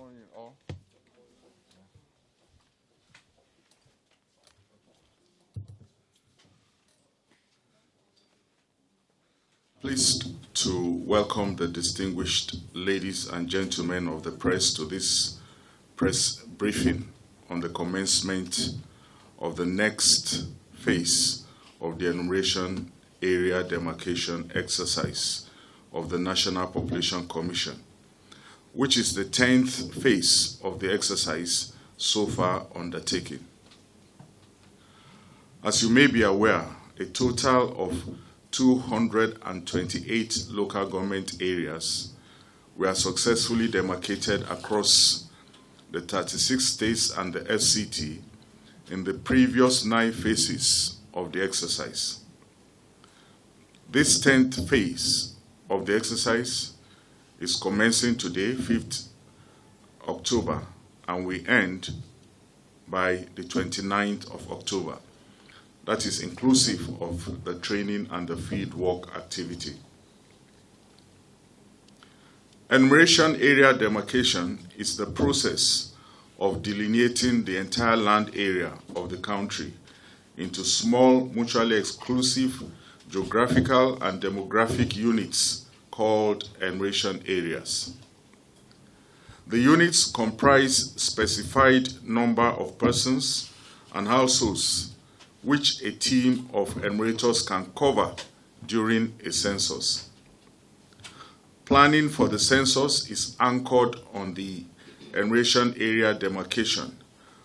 morning, all. Pleased to welcome the distinguished ladies and gentlemen of the press to this press briefing on the commencement of the next phase of the enumeration area demarcation exercise of the National Population Commission, which is the 10th phase of the exercise so far undertaken. As you may be aware, a total of 228 local government areas were successfully demarcated across the 36 states and the FCT in the previous 9 phases of the exercise. This 10th phase of the exercise is commencing today, 5th October, and we end by the 29th of October. That is inclusive of the training and the field work activity. Enumeration area demarcation is the process of delineating the entire land area of the country into small, mutually exclusive geographical and demographic units called enumeration areas. The units comprise specified number of persons and households which a team of enumerators can cover during a census. Planning for the census is anchored on the enumeration area demarcation,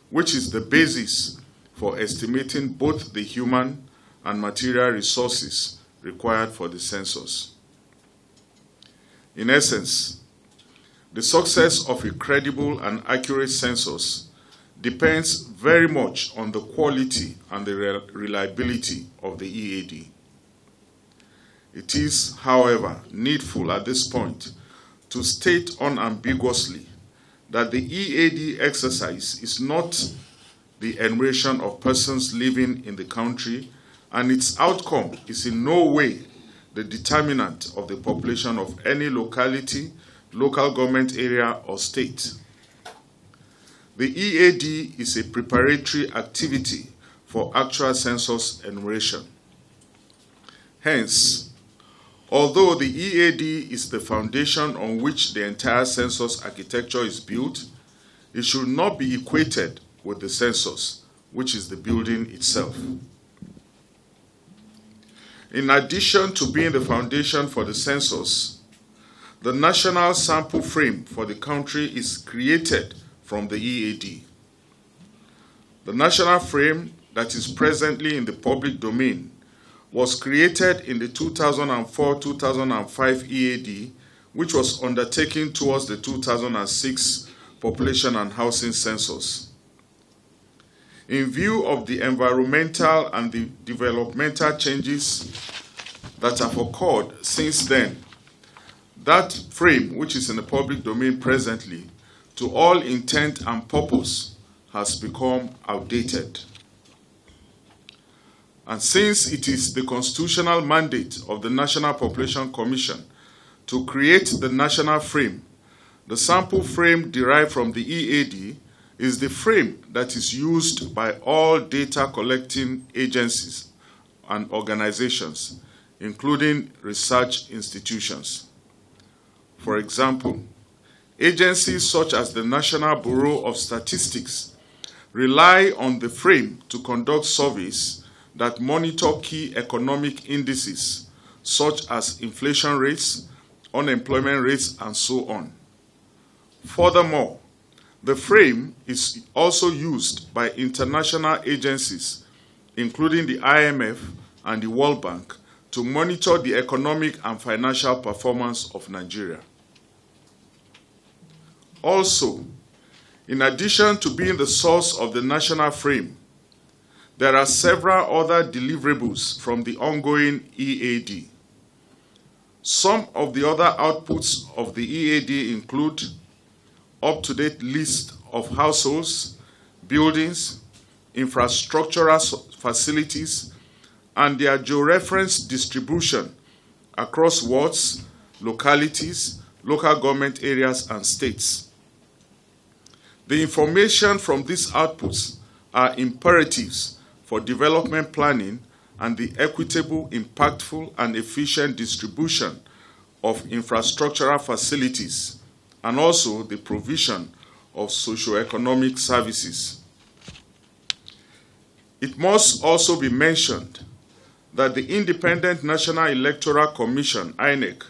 which is the basis for estimating both the human and material resources required for the census. In essence, the success of a credible and accurate census depends very much on the quality and the reliability of the EAD. It is, however, needful at this point to state unambiguously that the EAD exercise is not the enumeration of persons living in the country, and its outcome is in no way the determinant of the population of any locality, local government area, or state. The EAD is a preparatory activity for actual census enumeration. Hence, although the EAD is the foundation on which the entire census architecture is built, it should not be equated with the census, which is the building itself. In addition to being the foundation for the census, the national sample frame for the country is created from the EAD. The national frame that is presently in the public domain was created in the 2004-2005 EAD, which was undertaken towards the 2006 Population and Housing Census. In view of the environmental and the developmental changes that have occurred since then, that frame, which is in the public domain presently, to all intent and purpose, has become outdated. And since it is the constitutional mandate of the National Population Commission to create the national frame, the sample frame derived from the EAD is the frame that is used by all data collecting agencies and organizations, including research institutions. For example, agencies such as the National Bureau of Statistics rely on the frame to conduct surveys that monitor key economic indices such as inflation rates, unemployment rates, and so on. Furthermore, the frame is also used by international agencies, including the IMF and the World Bank, to monitor the economic and financial performance of Nigeria. Also, in addition to being the source of the national frame, there are several other deliverables from the ongoing EAD. Some of the other outputs of the EAD include up-to-date list of households, buildings, infrastructural facilities, and their georeference distribution across wards, localities, local government areas, and states. The information from these outputs are imperatives for development planning and the equitable, impactful, and efficient distribution of infrastructural facilities, and also the provision of socio-economic services. It must also be mentioned that the Independent National Electoral Commission, INEC,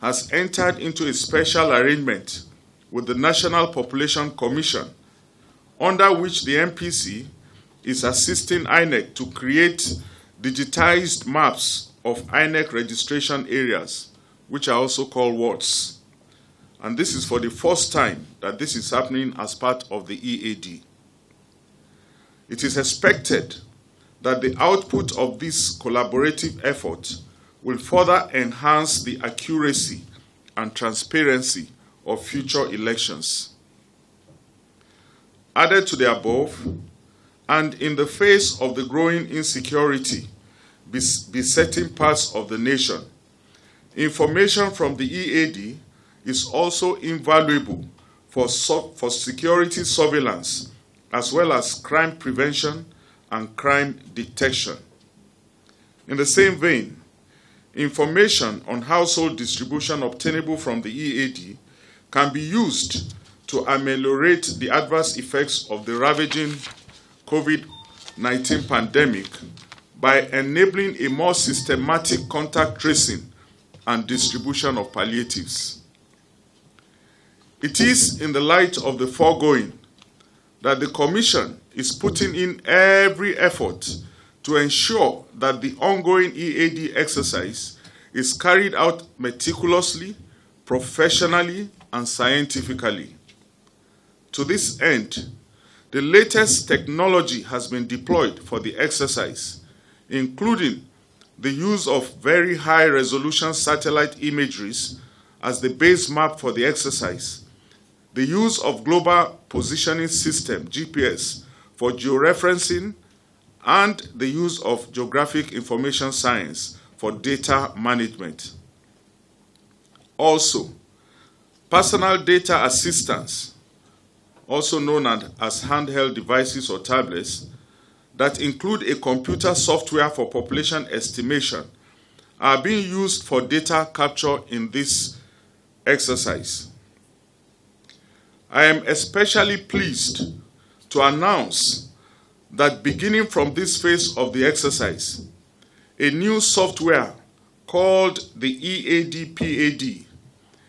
has entered into a special arrangement with the National Population Commission, under which the NPC is assisting INEC to create digitized maps of INEC registration areas, which are also called wards. And this is for the first time that this is happening as part of the EAD. It is expected that the output of this collaborative effort will further enhance the accuracy and transparency of future elections. Added to the above, and in the face of the growing insecurity besetting parts of the nation, information from the EAD is also invaluable for security surveillance, as well as crime prevention and crime detection. In the same vein, information on household distribution obtainable from the EAD can be used to ameliorate the adverse effects of the ravaging COVID-19 pandemic by enabling a more systematic contact tracing and distribution of palliatives. It is in the light of the foregoing that the Commission is putting in every effort to ensure that the ongoing EAD exercise is carried out meticulously, professionally, and scientifically. To this end, the latest technology has been deployed for the exercise, including the use of very high-resolution satellite imageries as the base map for the exercise, the use of Global Positioning System, GPS, for georeferencing, and the use of Geographic Information Science for data management. Also, personal data assistance, also known as handheld devices or tablets, that include a computer software for population estimation, are being used for data capture in this exercise. I am especially pleased to announce that beginning from this phase of the exercise, a new software called the EAD-PAD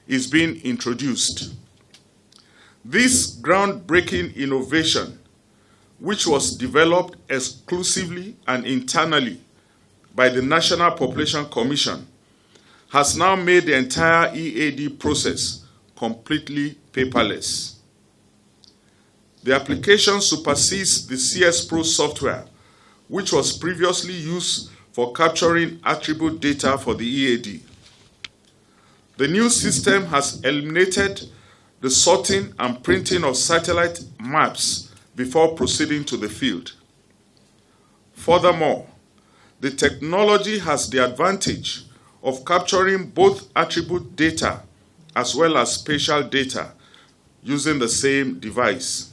is being introduced. This groundbreaking innovation, which was developed exclusively and internally by the National Population Commission, has now made the entire EAD process completely paperless. The application supersedes the CS Pro software, which was previously used for capturing attribute data for the EAD. The new system has eliminated the sorting and printing of satellite maps before proceeding to the field. Furthermore, the technology has the advantage of capturing both attribute data as well as spatial data using the same device.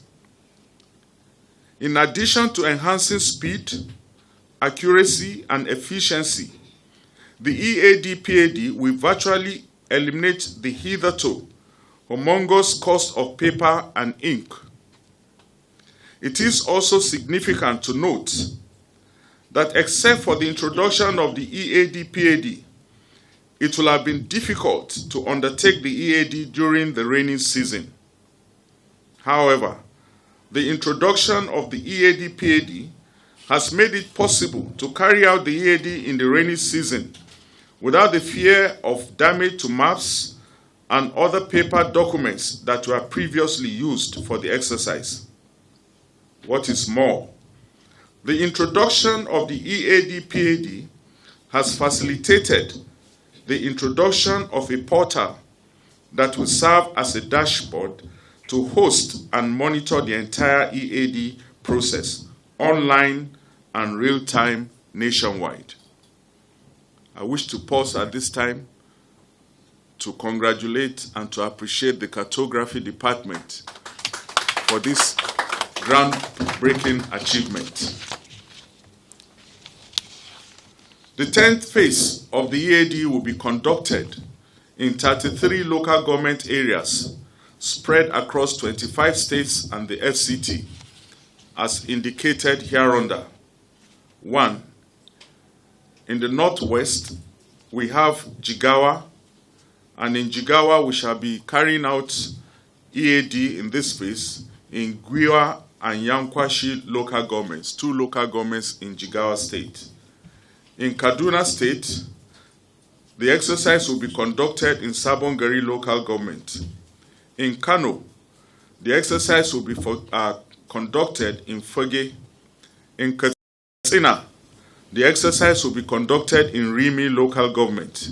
In addition to enhancing speed, accuracy, and efficiency, the EAD-PAD will virtually eliminate the hitherto humongous cost of paper and ink. It is also significant to note that except for the introduction of the EAD-PAD, it will have been difficult to undertake the EAD during the rainy season. However, the introduction of the EAD-PAD has made it possible to carry out the EAD in the rainy season without the fear of damage to maps and other paper documents that were previously used for the exercise. What is more, the introduction of the EAD-PAD has facilitated the introduction of a portal that will serve as a dashboard to host and monitor the entire EAD process, online and real-time nationwide. I wish to pause at this time to congratulate and to appreciate the Cartography Department for this groundbreaking achievement. The 10th phase of the EAD will be conducted in 33 local government areas spread across 25 states and the FCT, as indicated hereunder. 1. In the northwest, we have Jigawa, and in Jigawa we shall be carrying out EAD in this phase in Gwiwa and Yankwashi local governments, 2 local governments in Jigawa state. In Kaduna state, the exercise will be conducted in Sabongari local government. In Kano, the exercise will be conducted in Fege. In Katsina, the exercise will be conducted in Rimi local government.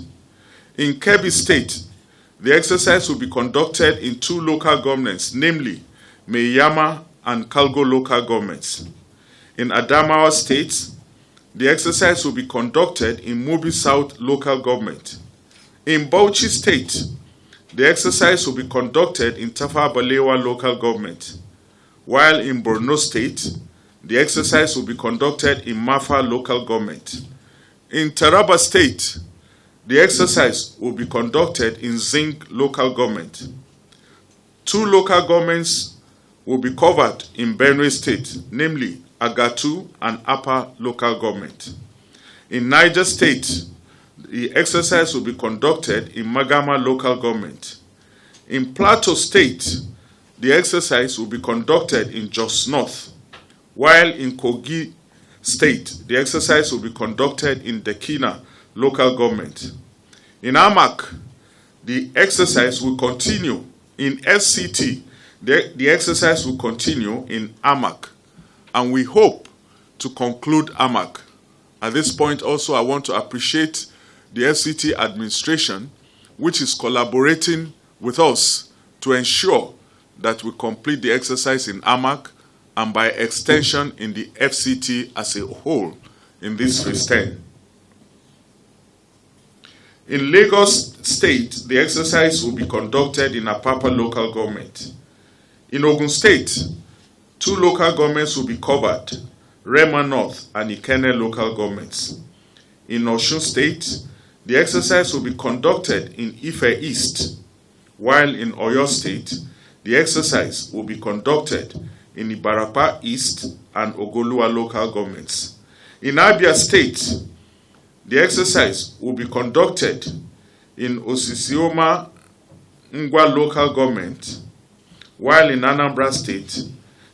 In Kebbi state, the exercise will be conducted in 2 local governments, namely Meyama and Kalgo local governments. In Adamawa state, the exercise will be conducted in Mubi South local government. In Bauchi state, the exercise will be conducted in Tafa Balewa local government, while in Borno state, the exercise will be conducted in Mafa local government. In Taraba state, the exercise will be conducted in Zinc local government. 2 local governments will be covered in Benue state, namely Agatu and Upper local government. In Niger state, the exercise will be conducted in Magama local government. In Plateau state, the exercise will be conducted in Jos North, while in Kogi state, the exercise will be conducted in Dekina local government. In Amak, the exercise will continue. In FCT, the exercise will continue in Amak, and we hope to conclude Amak. At this point also, I want to appreciate the FCT administration, which is collaborating with us to ensure that we complete the exercise in Amak and by extension in the FCT as a whole in this phase 10. In Lagos State, the exercise will be conducted in Apapa local government. In Ogun State, 2 local governments will be covered, Rema North and Ikenne local governments. In Osun State, the exercise will be conducted in Ife East, while in Oyo State, the exercise will be conducted in Ibarapa East and Ogoluwa local governments. In Abia State, the exercise will be conducted in Osisioma Ngwa local government, while in Anambra State,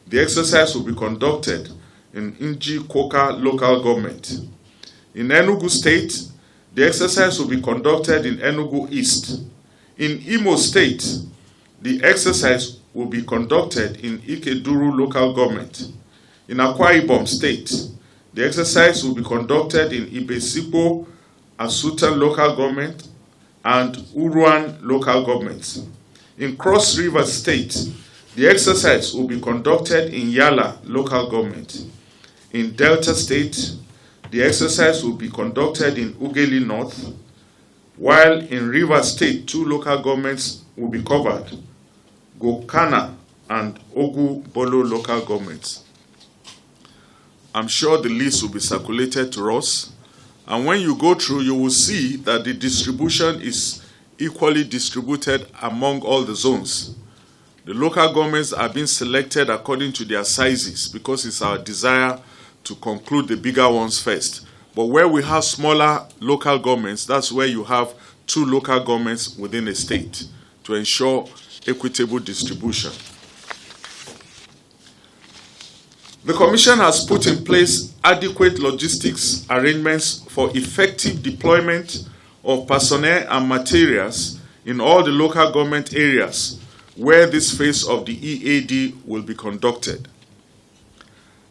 the exercise will be conducted in Inji Koka local government. In Enugu State, the exercise will be conducted in Enugu East. In Imo State, the exercise will be conducted in Ikeduru local government. In Akwa Ibom State, the exercise will be conducted in Ibesipo, Asutan local government, and Uruan local governments. In Cross River State, the exercise will be conducted in Yala local government. In Delta State, the exercise will be conducted in Ugeli North, while in Rivers State, 2 local governments will be covered, Gokana and Ogu Bolo local governments. I'm sure the list will be circulated to us, and when you go through, you will see that the distribution is equally distributed among all the zones. The local governments are being selected according to their sizes because it's our desire to conclude the bigger ones first. But where we have smaller local governments, that's where you have 2 local governments within a state to ensure equitable distribution. The Commission has put in place adequate logistics arrangements for effective deployment of personnel and materials in all the local government areas where this phase of the EAD will be conducted.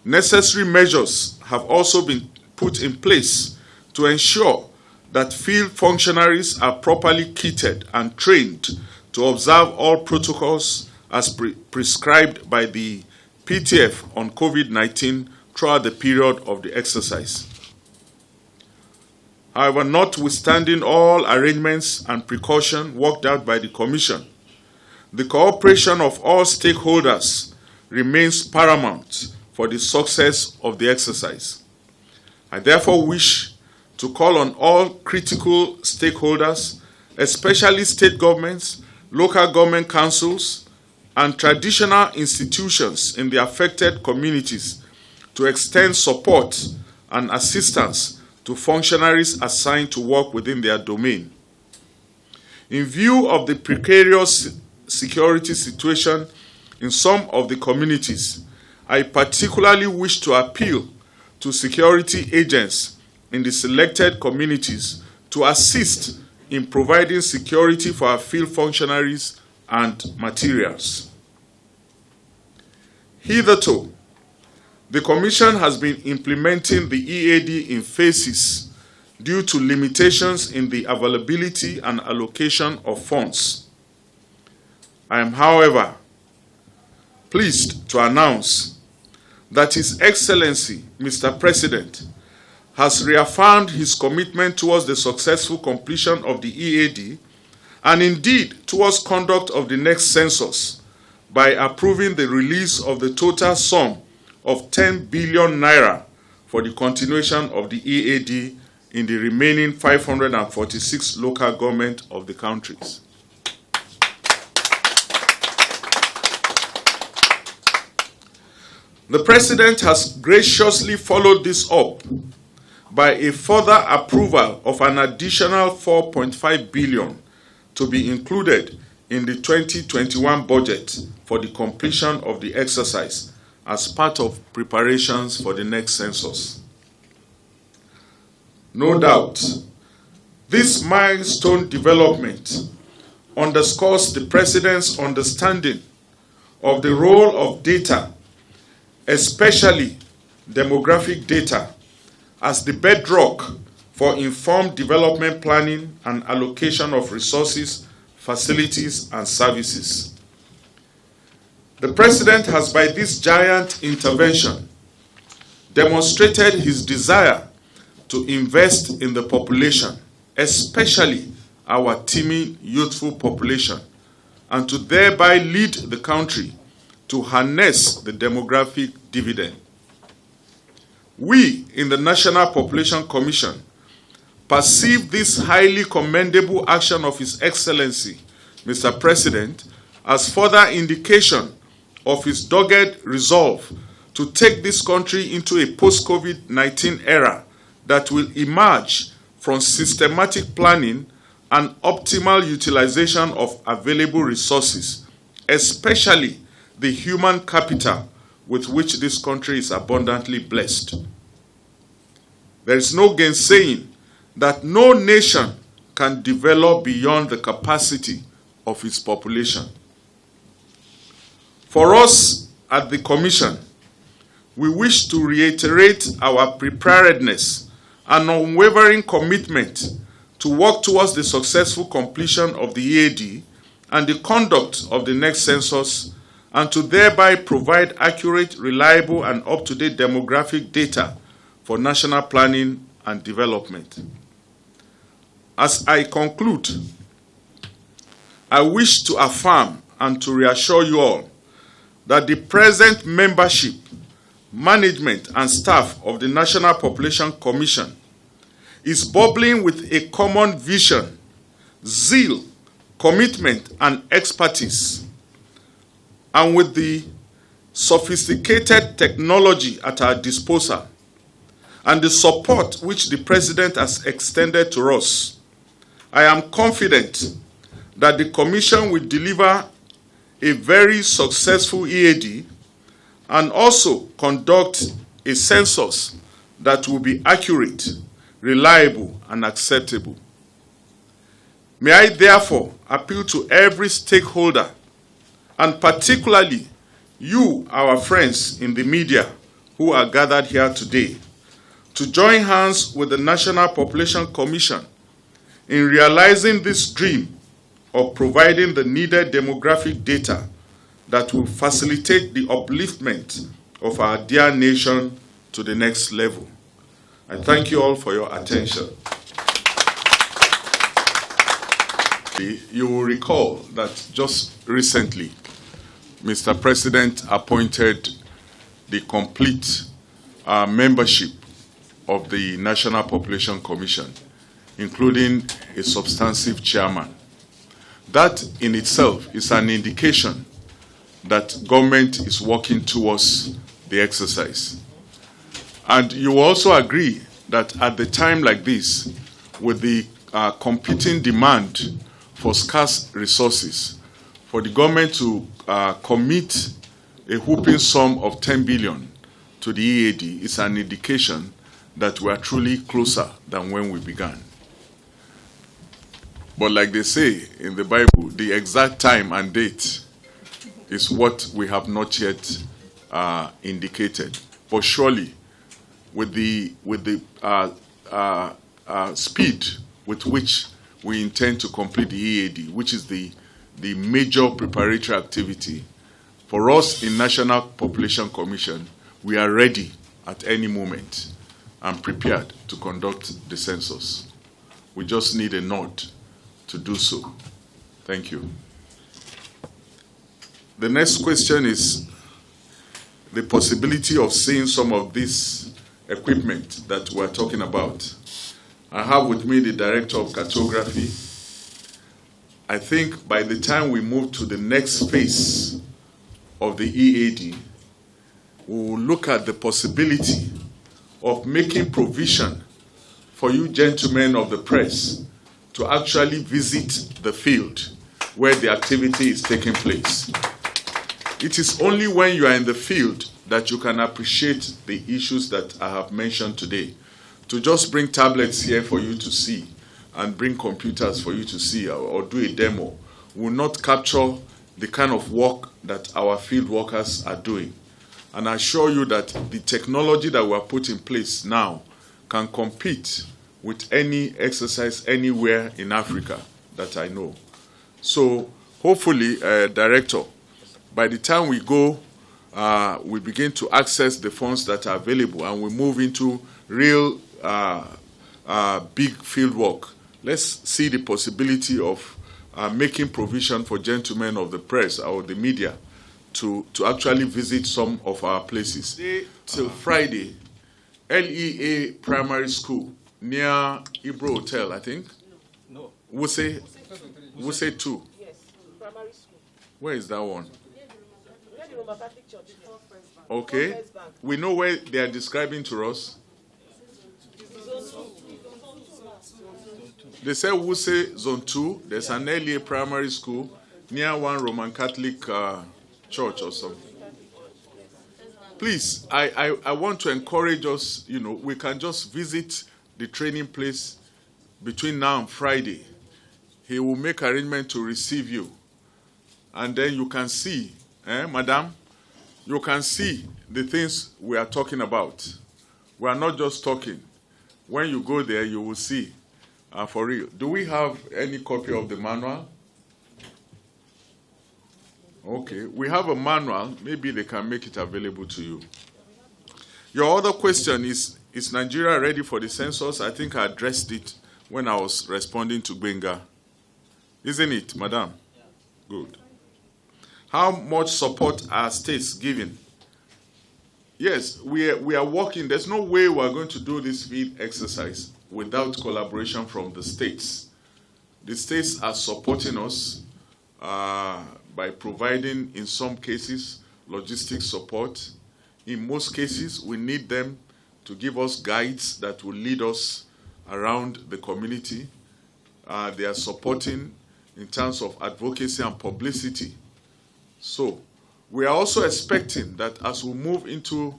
Necessary measures have also been put in place to ensure that field functionaries are properly kitted and trained to observe all protocols as prescribed by the PTF on COVID-19 throughout the period of the exercise. However, notwithstanding all arrangements and precautions worked out by the Commission, the cooperation of all stakeholders remains paramount for the success of the exercise. I therefore wish to call on all critical stakeholders, especially state governments, local government councils, and traditional institutions in the affected communities to extend support and assistance to functionaries assigned to work within their domain. In view of the precarious security situation in some of the communities, I particularly wish to appeal to security agents in the selected communities to assist in providing security for our field functionaries and materials. Hitherto, the Commission has been implementing the EAD in phases due to limitations in the availability and allocation of funds. I am, however, pleased to announce that His Excellency, Mr. President, has reaffirmed his commitment towards the successful completion of the EAD and indeed towards conduct of the next census by approving the release of the total sum of 10 billion naira for the continuation of the EAD in the remaining 546 local governments of the countries. The President has graciously followed this up by a further approval of an additional 4.5 billion to be included in the 2021 budget for the completion of the exercise as part of preparations for the next census. No doubt, this milestone development underscores the President's understanding of the role of data, especially demographic data, as the bedrock for informed development planning and allocation of resources, facilities, and services. The President has, by this giant intervention, demonstrated his desire to invest in the population, especially our teeming youthful population, and to thereby lead the country to harness the demographic dividend. We in the National Population Commission perceive this highly commendable action of His Excellency, Mr. President, as further indication of his dogged resolve to take this country into a post-COVID-19 era that will emerge from systematic planning and optimal utilization of available resources, especially the human capital with which this country is abundantly blessed. There is no gainsaying that no nation can develop beyond the capacity of its population. For us at the Commission, we wish to reiterate our preparedness and unwavering commitment to work towards the successful completion of the EAD and the conduct of the next census, and to thereby provide accurate, reliable, and up-to-date demographic data for national planning and development. As I conclude, I wish to affirm and to reassure you all that the present membership, management, and staff of the National Population Commission is bubbling with a common vision, zeal, commitment, and expertise, and with the sophisticated technology at our disposal and the support which the President has extended to us, I am confident that the Commission will deliver a very successful EAD and also conduct a census that will be accurate, reliable, and acceptable. May I therefore appeal to every stakeholder, and particularly you, our friends in the media who are gathered here today, to join hands with the National Population Commission in realizing this dream of providing the needed demographic data that will facilitate the upliftment of our dear nation to the next level. I thank you all for your attention. You will recall that just recently, Mr. President appointed the complete membership of the National Population Commission, including a substantive chairman. That in itself is an indication that government is working towards the exercise. And you also agree that at the time like this, with the competing demand for scarce resources, for the government to commit a whopping sum of 10 billion to the EAD is an indication that we are truly closer than when we began. But like they say in the Bible, the exact time and date is what we have not yet indicated. But surely, with the speed with which we intend to complete the EAD, which is the major preparatory activity, for us in National Population Commission, we are ready at any moment and prepared to conduct the census. We just need a nod to do so. Thank you. The next question is the possibility of seeing some of this equipment that we're talking about. I have with me the Director of Cartography. I think by the time we move to the next phase of the EAD, we will look at the possibility of making provision for you gentlemen of the press to actually visit the field where the activity is taking place. It is only when you are in the field that you can appreciate the issues that I have mentioned today. To just bring tablets here for you to see and bring computers for you to see or do a demo will not capture the kind of work that our field workers are doing. And I assure you that the technology that we are put in place now can compete with any exercise anywhere in Africa that I know. So hopefully, Director, by the time we go, we begin to access the funds that are available and we move into real big field work. Let's see the possibility of making provision for gentlemen of the press or the media to actually visit some of our places. Till Friday, LEA Primary School near Ibro Hotel, I think. No. Wuse 2. Yes, primary school. Where is that one? Near the Roman Catholic Church. Okay. We know where they are describing to us. They say Wuse Zone 2. There's an LEA Primary School near one Roman Catholic church or something. Please, I want to encourage us, we can just visit the training place between now and Friday. He will make arrangement to receive you. And then you can see, madam, you can see the things we are talking about. We are not just talking. When you go there, you will see. For real. Do we have any copy of the manual? Okay. We have a manual. Maybe they can make it available to you. Your other question is Nigeria ready for the census? I think I addressed it when I was responding to Benga. Isn't it, madam? Yeah. Good. How much support are states giving? Yes, we are working. There's no way we're going to do this field exercise without collaboration from the states. The states are supporting us by providing, in some cases, logistic support. In most cases, we need them to give us guides that will lead us around the community. They are supporting in terms of advocacy and publicity. So we are also expecting that as we move into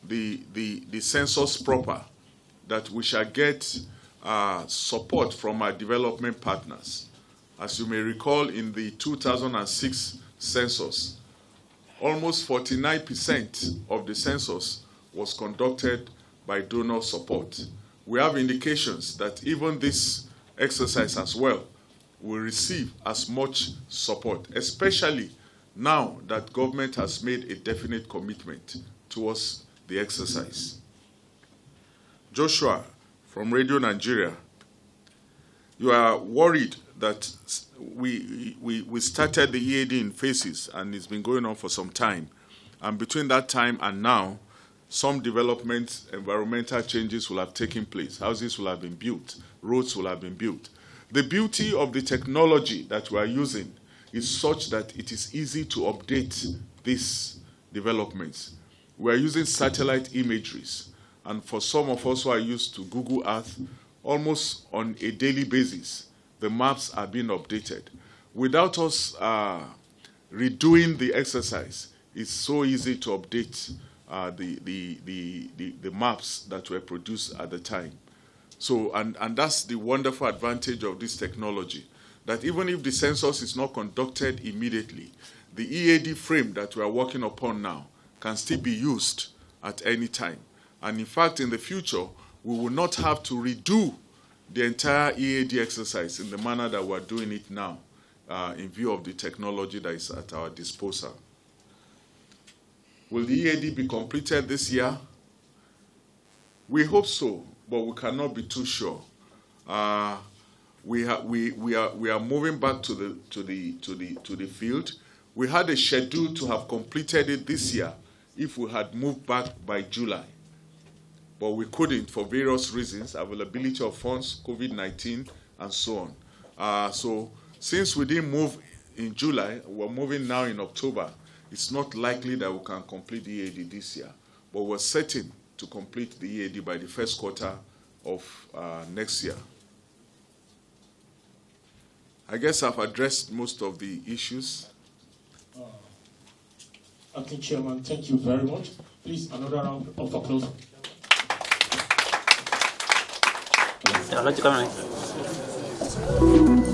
the census proper, that we shall get support from our development partners. As you may recall, in the 2006 census, almost 49% of the census was conducted by donor support. We have indications that even this exercise as well will receive as much support, especially now that government has made a definite commitment towards the exercise. Joshua from Radio Nigeria, you are worried that we started the EAD in phases, and it's been going on for some time. And between that time and now, some development, environmental changes will have taken place. Houses will have been built. Roads will have been built. The beauty of the technology that we are using is such that it is easy to update these developments. We are using satellite imageries. And for some of us who are used to Google Earth, almost on a daily basis, the maps are being updated. Without us redoing the exercise, it's so easy to update the maps that were produced at the time. So, and that's the wonderful advantage of this technology, that even if the census is not conducted immediately, the EAD frame that we are working upon now can still be used at any time. And in fact, in the future, we will not have to redo the entire EAD exercise in the manner that we're doing it now, in view of the technology that is at our disposal. Will the EAD be completed this year? We hope so, but we cannot be too sure. We are moving back to the field. We had a schedule to have completed it this year if we had moved back by July, but we couldn't for various reasons: availability of funds, COVID-19, and so on. So since we didn't move in July, we're moving now in October. It's not likely that we can complete the EAD this year, but we're certain to complete the EAD by the first quarter of next year. I guess I've addressed most of the issues. Acting Chairman, thank you very much. Please, another round of applause. I'd like to come in.